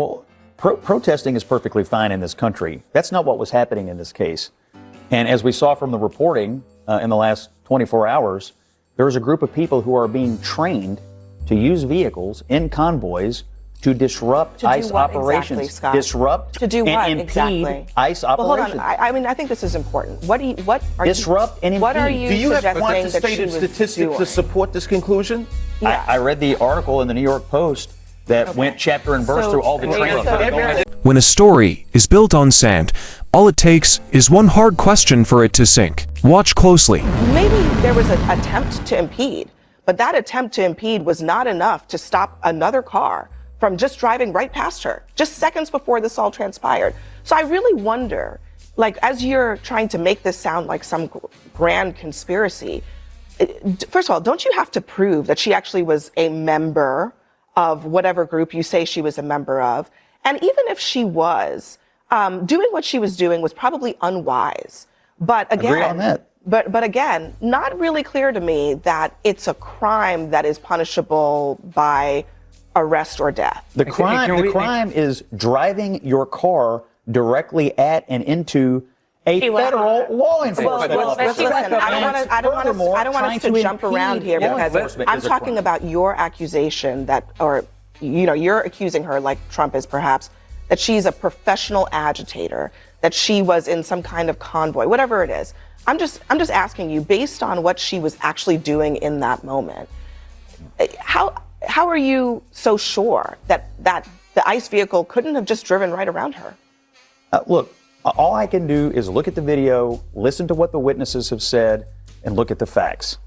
Well, protesting is perfectly fine in this country. That's not what was happening in this case. And as we saw from the reporting in the last 24 hours, there's a group of people who are being trained to use vehicles in convoys to disrupt ICE operations. Exactly, Scott? Disrupt to do and what impede exactly? ICE Well, operations. hold on. I mean, I think this is important. What are disrupt and impede? What are you Do you have suggesting quantitative that she was statistics doing? to support this conclusion? Yeah. I read the article in the New York Post that went chapter and verse through all the training. When a story is built on sand, all it takes is one hard question for it to sink. Watch closely. Maybe there was an attempt to impede, but that attempt to impede was not enough to stop another car from just driving right past her, just seconds before this all transpired. So I really wonder, like, as you're trying to make this sound like some grand conspiracy, first of all, don't you have to prove that she actually was a member of whatever group you say she was a member of? And even if she was, doing what she was doing was probably unwise. But again, agree on that. But again, not really clear to me that it's a crime that is punishable by arrest or death. The crime is driving your car directly at and into a federal law enforcement officer. Listen, I don't want us to jump around here because I'm talking about your accusation that, or you're accusing her, like Trump is perhaps, that she's a professional agitator, that she was in some kind of convoy, whatever it is. I'm just asking you, based on what she was actually doing in that moment, how are you so sure that the ICE vehicle couldn't have just driven right around her? Look, all I can do is look at the video, listen to what the witnesses have said, and look at the facts.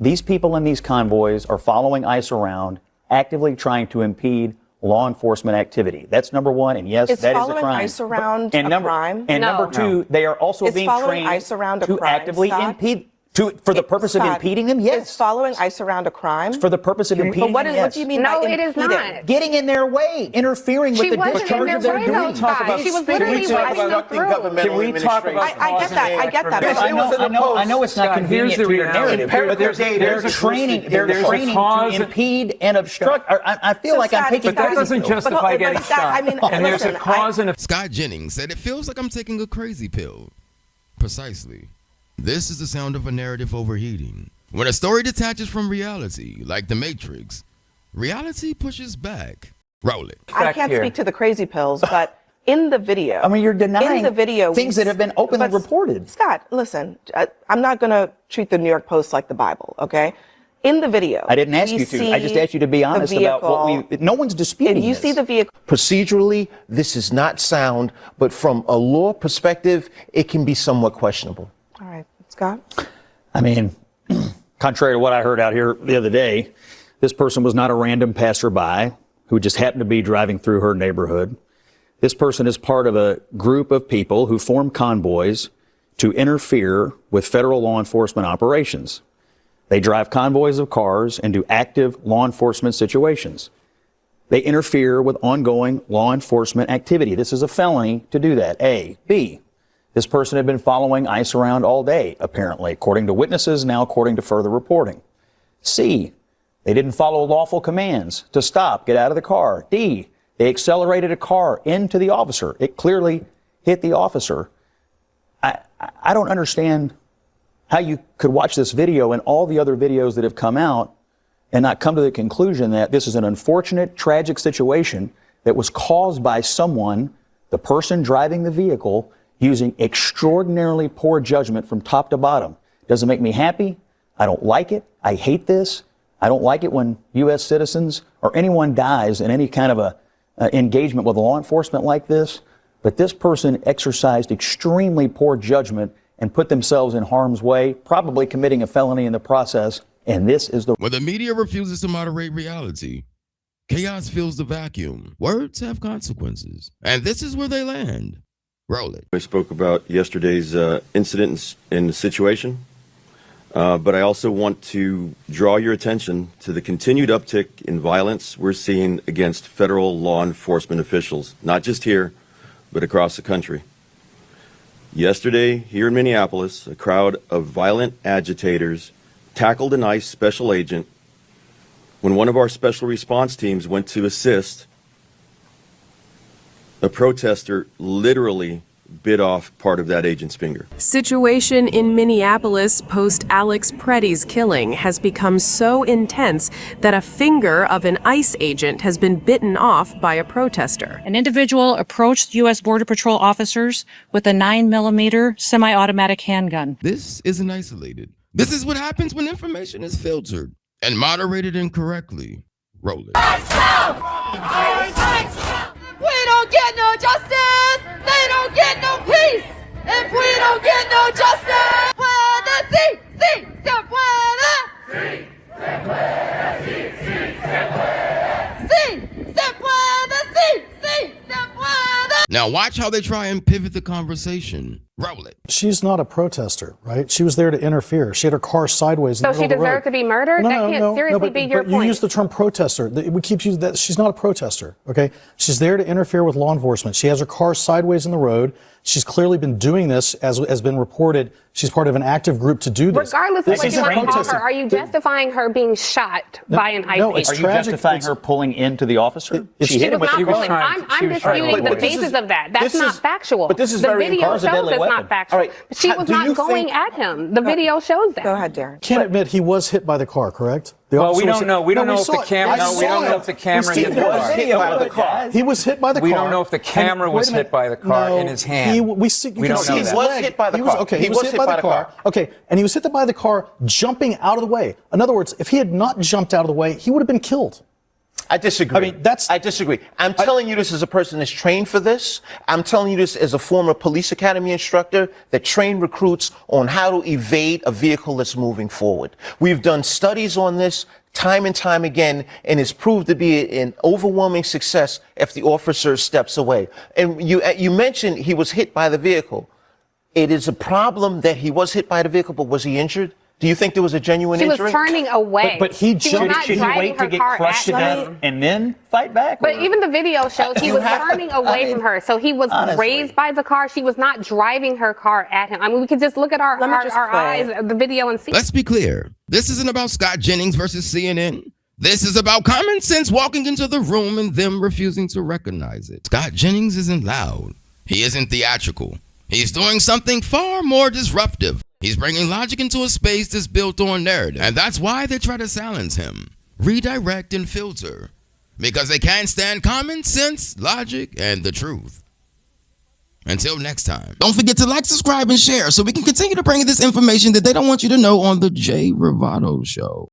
These people in these convoys are following ICE around, actively trying to impede law enforcement activity. That's number one, and yes, that is a crime. Is following ICE around a crime? And number two, they are also being trained ICE around a to crime, actively Scott? impede. For the purpose of impeding them, yes. Is following ICE around a crime? For the purpose of impeding But them, yes. what do you mean by impeding? No, it is not. Getting in their way, interfering with the discharge of their duties. She was literally riding them through. Can we talk about? I get that. I know it's not convenient to your narrative, but there's training to impede and obstruct. I feel like I'm taking. But that doesn't justify getting shot. And there's a cause and a. Scott Jennings said it feels like I'm taking a crazy pill. Precisely. This is the sound of a narrative overheating. When a story detaches from reality, like The Matrix, reality pushes back. Roll it. I can't speak to the crazy pills, but in the video. I mean, you're denying in the video, things that have been openly reported. Scott, listen, I'm not going to treat the New York Post like the Bible, okay? In the video. I didn't ask you to. I just asked you to be honest about what we. No one's disputing. And you see the vehicle. Procedurally, this is not sound, but from a law perspective, it can be somewhat questionable. All right, Scott? I mean, contrary to what I heard out here the other day, this person was not a random passerby who just happened to be driving through her neighborhood. This person is part of a group of people who form convoys to interfere with federal law enforcement operations. They drive convoys of cars into active law enforcement situations. They interfere with ongoing law enforcement activity. This is a felony to do that, A. B, this person had been following ICE around all day, apparently, according to witnesses, now according to further reporting. C, they didn't follow lawful commands to stop, get out of the car. D, they accelerated a car into the officer. It clearly hit the officer. I don't understand how you could watch this video and all the other videos that have come out and not come to the conclusion that this is an unfortunate, tragic situation that was caused by someone, the person driving the vehicle, using extraordinarily poor judgment from top to bottom. Doesn't make me happy. I don't like it. I hate this. I don't like it when U.S. citizens or anyone dies in any kind of a engagement with law enforcement like this. But this person exercised extremely poor judgment and put themselves in harm's way, probably committing a felony in the process. And this is the... When the media refuses to moderate reality, chaos fills the vacuum. Words have consequences. And this is where they land. Roll it. I spoke about yesterday's incident in the situation, but I also want to draw your attention to the continued uptick in violence we're seeing against federal law enforcement officials, not just here, but across the country. Yesterday, here in Minneapolis, a crowd of violent agitators tackled an ICE special agent when one of our special response teams went to assist A protester literally bit off part of that agent's finger. Situation in Minneapolis post Alex Preddy's killing has become so intense that a finger of an ICE agent has been bitten off by a protester. An individual approached U.S. Border Patrol officers with a 9mm semi-automatic handgun. This isn't isolated. This is what happens when information is filtered and moderated incorrectly. Roll it. We don't get no justice. They don't get no peace. If we don't get no justice, puede, sí, se puede. Sí, se puede, sí, se puede. Sí, se puede, sí, se puede. Now watch how they try and pivot the conversation. Roll it. She's not a protester, right? She was there to interfere. She had her car sideways. So she deserved to be murdered? That can't seriously be your point. You use the term protester. We keep using that. She's not a protester, okay? She's there to interfere with law enforcement. She has her car sideways in the road. She's clearly been doing this, as has been reported. She's part of an active group to do this. Regardless of what you want to call her, are you justifying her being shot by an ICE agent? Are you justifying her pulling into the officer? She was not pulling. I'm disputing the basis of that. That's not factual. But this is the very video shows it's weapon. not factual. Right. But she was not going at him. The video shows that. Go ahead, Darren. Can't admit he was hit by the car, correct? Well, we don't know. We don't know if the camera. No, we don't know if the camera hit the car. He was hit by the car. We don't know if the camera was hit by the car in his hand. We don't know that. He was hit by the car. Okay, he was hit by the car. Okay, and he was hit by the car jumping out of the way. In other words, if he had not jumped out of the way, he would have been killed. I disagree. I disagree. I'm telling you this as a person that's trained for this. I'm telling you this as a former police academy instructor that trained recruits on how to evade a vehicle that's moving forward. We've done studies on this time and time again, and it's proved to be an overwhelming success if the officer steps away. And you mentioned he was hit by the vehicle. It is a problem that he was hit by the vehicle, but was he injured? Do you think there was a genuine injury? She was turning away. But he jumped. Should he wait to get crushed to death and then fight back? But even the video shows he was turning away from her. So he was raised by the car. She was not driving her car at him. I mean, we could just look at our eyes, the video, and see. Let's be clear. This isn't about Scott Jennings versus CNN. This is about common sense walking into the room and them refusing to recognize it. Scott Jennings isn't loud. He isn't theatrical. He's doing something far more disruptive. He's bringing logic into a space that's built on narrative. And that's why they try to silence him, redirect and filter. Because they can't stand common sense, logic, and the truth. Until next time. Don't forget to like, subscribe, and share so we can continue to bring you this information that they don't want you to know on the Jay Ravato Show.